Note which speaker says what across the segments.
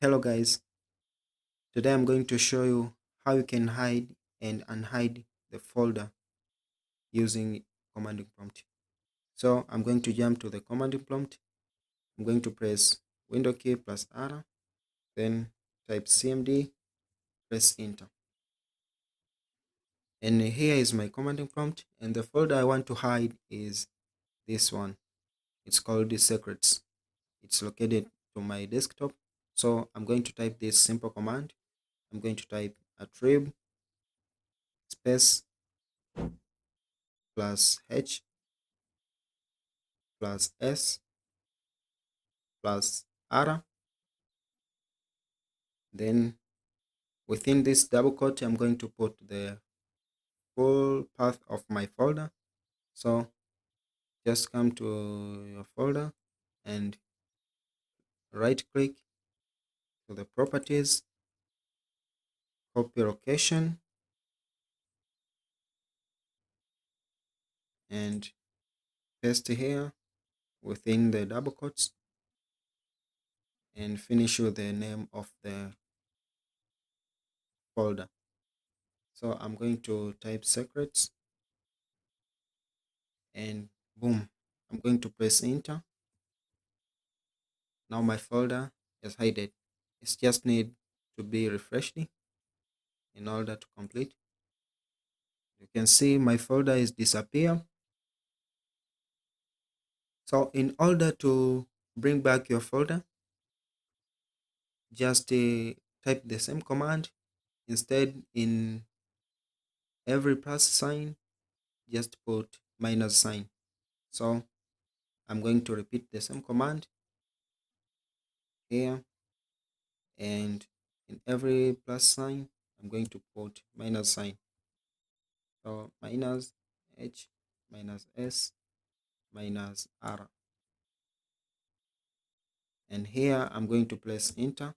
Speaker 1: Hello guys, today I'm going to show you how you can hide and unhide the folder using command prompt. So I'm going to jump to the command prompt. I'm going to press window key plus R, then type CMD, press enter. And here is my command prompt, and the folder I want to hide is this one. It's called the secrets. It's located to my desktop. So I'm going to type this simple command. I'm going to type attrib space plus H plus S plus R. Then within this double quote, I'm going to put the full path of my folder. So just come to your folder and right click to the properties, copy location, and paste here within the double quotes and finish with the name of the folder. So I'm going to type secrets and boom, I'm going to press enter. Now my folder is hidden. It just need to be refreshed in order to complete. You can see my folder is disappear. So in order to bring back your folder, just type the same command. Instead, in every plus sign, just put minus sign. So I'm going to repeat the same command here, and in every plus sign, I'm going to put minus sign. So minus H minus S minus R. And here I'm going to press enter,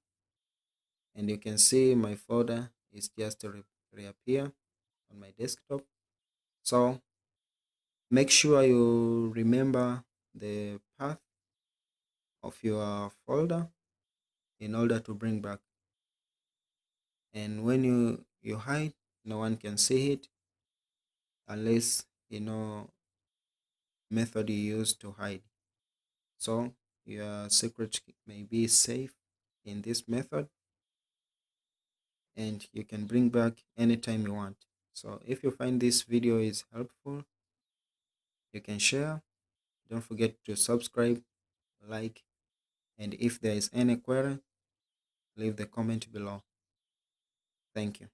Speaker 1: and you can see my folder is just reappear on my desktop. So make sure you remember the path of your folder in order to bring back. And when you hide, no one can see it unless you know method you use to hide. So your secret may be safe in this method, and you can bring back anytime you want. So if you find this video is helpful, you can share. Don't forget to subscribe, like, and if there is any query, leave the comment below. Thank you.